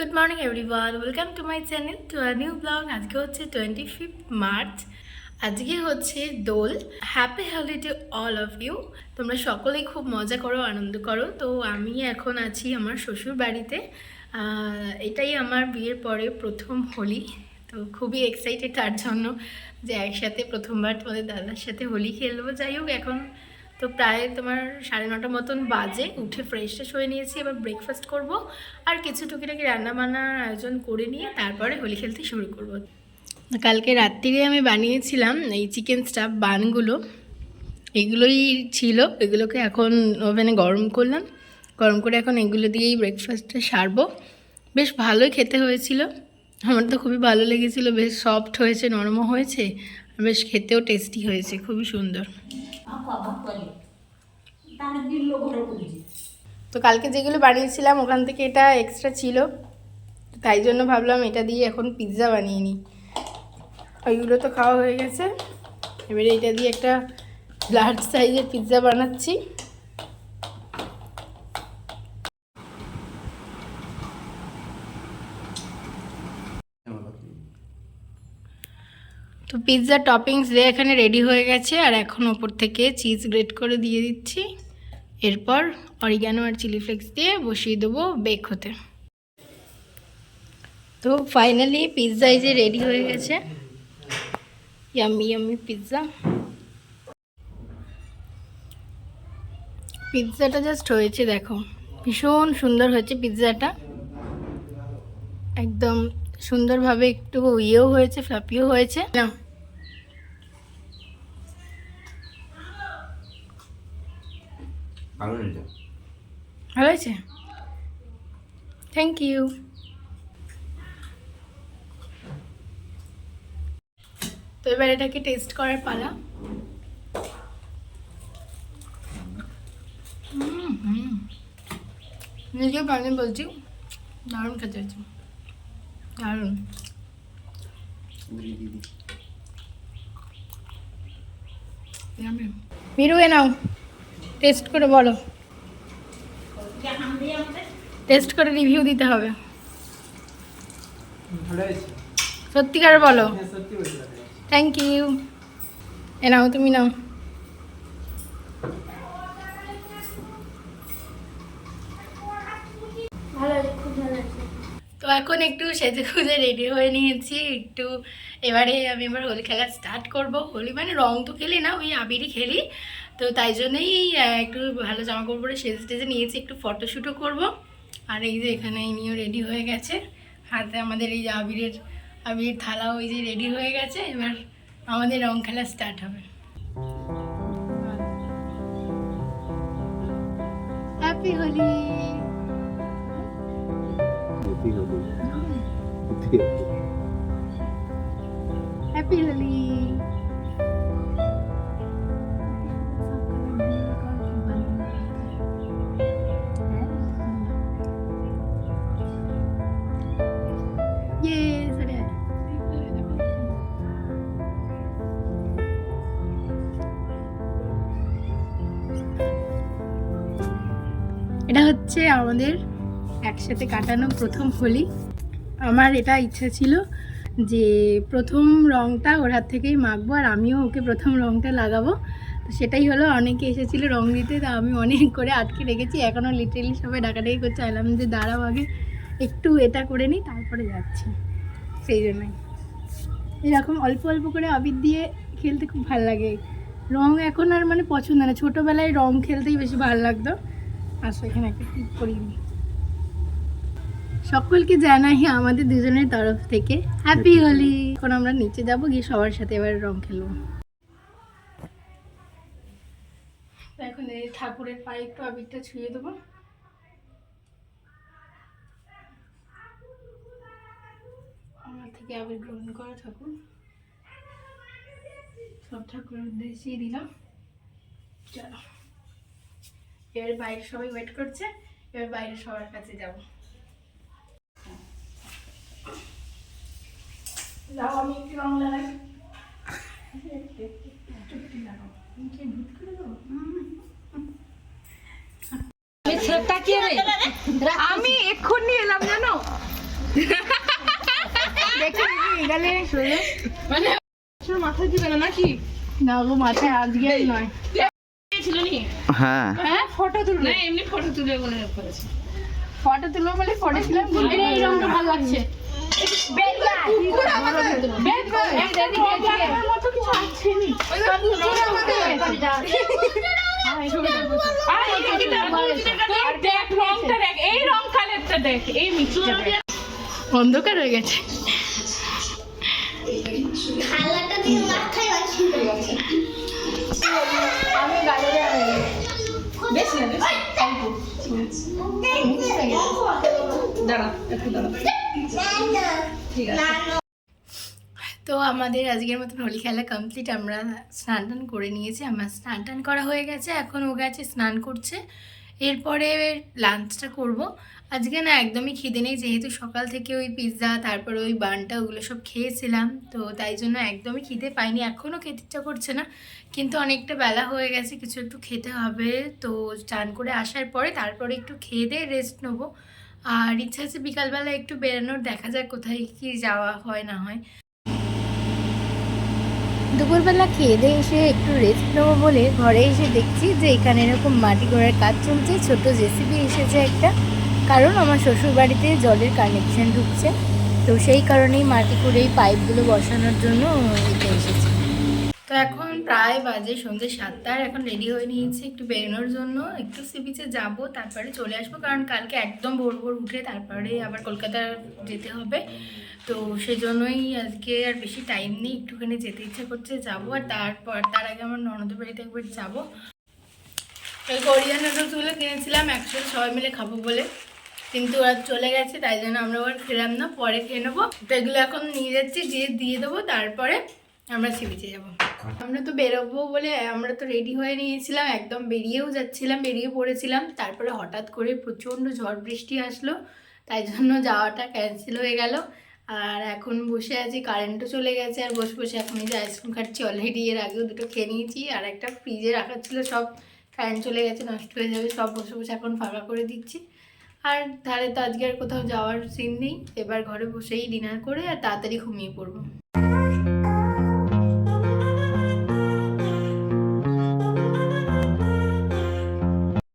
Good morning everyone, welcome to my channel to a new vlog. আজকে হচ্ছে 25th March. আজকে হচ্ছে Dol. Happy Holi to all of you. তোমরা সকলেই খুব মজা করো, আনন্দ করো। তো আমি এখন আছি আমার শ্বশুর বাড়িতে। এটাই আমার বিয়ের পরে প্রথম হোলি। তো খুবই এক্সাইটেড তার জন্য যে একসাথে প্রথমবার তোমাদের দাদার সাথে হোলি খেলবো। যাই হোক, এখন তো প্রায় তোমার 9:30 মতন বাজে। উঠে ফ্রেশ ট্রেশ হয়ে নিয়েছি, এবার ব্রেকফাস্ট করব আর কিছু টুকিটাকি রান্নাবান্নার আয়োজন করে নিয়ে তারপরে হোলি খেলতে শুরু করব। কালকে রাত্রিরে আমি বানিয়েছিলাম এই চিকেন স্টাফ বানগুলো, এগুলোই ছিল। এগুলোকে এখন ওভেনে গরম করলাম, গরম করে এখন এগুলো দিয়েই ব্রেকফাস্টটা সারবো। বেশ ভালোই খেতে হয়েছিল, আমার তো খুবই ভালো লেগেছিল। বেশ সফট হয়েছে, নরমও হয়েছে, বেশ খেতেও টেস্টি হয়েছে, খুবই সুন্দর। তো কালকে যেগুলো বানিয়েছিলাম ওখান থেকে এটা এক্সট্রা ছিল, তাই জন্য ভাবলাম এটা দিয়ে এখন পিৎজা বানিয়ে নিই। ওইগুলো তো খাওয়া হয়ে গেছে, এবারে এটা দিয়ে একটা লার্জ সাইজের পিৎজা বানাচ্ছি। তো পিৎজা টপিংস দিয়ে এখানে রেডি হয়ে গেছে, আর এখন ওপর থেকে চিজ গ্রেট করে দিয়ে দিচ্ছি। এরপর অরিগ্যানো আর চিলি ফ্লেক্স দিয়ে বসিয়ে দেবো বেক হতে। তো ফাইনালি পিৎজা এই যে রেডি হয়ে গেছে, ইয়াম্মি ইয়াম্মি পিৎজা। পিৎজাটা জাস্ট হয়েছে, দেখো ভীষণ সুন্দর হয়েছে পিৎজাটা, একদম সুন্দরভাবে একটু ইয়েও হয়েছে, ফ্লাপিও হয়েছে না। ভালো হয়েছে, থ্যাংক ইউ। তো এবার এটাকে টেস্ট করার পালা। নিজেও বানিয়ে বলছি, দারুণ খেতে হয়েছে, দারুণ। বেরোয় নাও, টেস্ট করে বলো, টেস্ট করে রিভিউ দিতে হবে। সত্যিকার বলো, থ্যাংক ইউ। এ নাও, তুমি নাও। তো এখন একটু সেজে খুঁজে রেডি হয়ে নিয়েছি একটু। এবারে আমি এবার হোলি খেলা স্টার্ট করব। হোলি মানে রং তো খেলি না, ওই আবিরই খেলি। তো তাই জন্যই একটু ভালো জামা কাপড় পরে সেজে টেজে নিয়েছি, একটু ফটোশ্যুটও করব। আর এই যে এখানে ইনিও রেডি হয়ে গেছে, হাতে আমাদের এই যে আবির থালাও ওই যে রেডি হয়ে গেছে। এবার আমাদের রং খেলা স্টার্ট হবে। হ্যাপি হোলি। হ্যাপি হোলি। এটা হচ্ছে আমাদের একসাথে কাটানো প্রথম হোলি। আমার এটা ইচ্ছা ছিল যে প্রথম রঙটা ওর হাত থেকেই মাখবো, আর আমিও ওকে প্রথম রঙটা লাগাবো। তো সেটাই হলো, অনেকে এসেছিলো রঙ দিতে, তা আমি অনেক করে আটকে রেখেছি। এখনও লিটারেলি সবাই ডাকাডাকি করছে, আইলাম যে দাঁড়াও আগে একটু এটা করে নিই তারপরে যাচ্ছি। সেই জন্যই এরকম অল্প অল্প করে আবির দিয়ে খেলতে খুব ভালো লাগে। রঙ এখন আর মানে পছন্দ না, ছোটোবেলায় রঙ খেলতেই বেশি ভালো লাগতো। আসো এখানে একটা ক্লিক করিয়ে নিই। সকলকে জানাই আমাদের দুজনের তরফ থেকে হ্যাপি হোলি। এখন আমরা নিচে যাব, গিয়ে সবার সাথে এবার রং খেলবো। এখন এই ঠাকুরের পায়ে একটু আবিরটা ছুঁয়ে দেবো। আমার থেকে আবির গ্রহণ করা ঠাকুর, সব ঠাকুরের উদ্দেশ্যেই দিলাম। চলো এবার বাইরে সবাই ওয়েট করছে, এবার বাইরে সবার কাছে যাবো। যাও, আমি একটু রং লাগাই। আমি এক্ষুনি এলাম জানো, মানে মাথায় দিবে না নাকি? না গো, মাথায় আজকে নয়। হ্যাঁ হ্যাঁ, ফটো তুলবো না, এমনি ফটো তুলবে বলে করেছে। ফটো তুলবো বলে ফটো ছিলাম। এই রংটা ভালো লাগছে। অন্ধকার হয়ে গেছে। তো আমাদের আজকের মতন হোলি খেলা কমপ্লিট। আমরা স্নান টান করে নিয়েছি, আমার স্নান টান করা হয়ে গেছে। এখন ও গেছে স্নান করছে, এরপরে লাঞ্চটা করব। আজকে না একদমই খিদে নেই, যেহেতু সকাল থেকে ওই পিৎজা তারপরে ওই বানটা ওগুলো সব খেয়েছিলাম, তো তাই জন্য একদমই খিদে পাইনি। এখনও খেতে ইচ্ছা করছে না, কিন্তু অনেকটা বেলা হয়ে গেছে, কিছু একটু খেতে হবে। তো চান করে আসার পরে তারপরে একটু খেয়ে দিয়ে রেস্ট নেবো। আর ইচ্ছা আছে বিকালবেলা একটু বেরোনোর, দেখা যাক কোথায় কি যাওয়া হয় না হয়। দুপুরবেলা খেয়ে দিয়ে এসে একটু রেস্ট নেবো বলে ঘরে এসে দেখছি যে এখানে এরকম মাটি ঘোড়ার কাজ চলছে। ছোট জেসিবি এসেছে একটা, কারণ আমার শ্বশুর বাড়িতে জলের কানেকশন ঢুকছে, তো সেই কারণেই মাটি করে এই পাইপগুলো বসানোর জন্য এটা এসেছে। তো এখন প্রায় বাজে সন্ধ্যে 7টা, আর এখন রেডি হয়ে নিয়েছি একটু বেরোনোর জন্য। একটু সি বিচে যাবো, তারপরে চলে আসবো, কারণ কালকে একদম ভোর ভোর উঠে তারপরে আবার কলকাতা যেতে হবে। তো সেই জন্যই আজকে আর বেশি টাইম নেই, একটুখানি যেতে ইচ্ছা করছে, যাবো। আর তার আগে আমার ননদের বাড়িতে একবার যাবো। এই কোরিয়ান নুডলসগুলো কিনেছিলাম একসাথে সবাই মিলে খাবো বলে, কিন্তু ওরা চলে গেছে, তাই জন্য আমরা ওর খেলাম না, পরে খেয়ে নেবো। তো এগুলো এখন নিয়ে যাচ্ছি, দিয়ে দেবো, তারপরে আমরা সি বিচে যাবো। আমরা তো বেরোবো বলে আমরা তো রেডি হয়ে নিয়েছিলাম, একদম বেরিয়ে পড়েছিলাম। তারপরে হঠাৎ করে প্রচণ্ড ঝড় বৃষ্টি আসলো, তাই জন্য যাওয়াটা ক্যান্সেল হয়ে গেল। আর এখন বসে আছি, কারেন্টও চলে গেছে, আর বসে বসে এখন এই যে আইসক্রিম খাচ্ছি। অলরেডি এর আগেও দুটো খেয়ে নিয়েছি, আর একটা ফ্রিজে রাখা ছিল, সব কারেন্ট চলে গেছে, নষ্ট হয়ে যাবে, সব বসে বসে এখন ফাঁকা করে দিচ্ছি। আর তাহলে তো আজকে আর কোথাও যাওয়ার সিন নেই, এবার ঘরে বসেই ডিনার করে আর তাড়াতাড়ি ঘুমিয়ে পড়বো।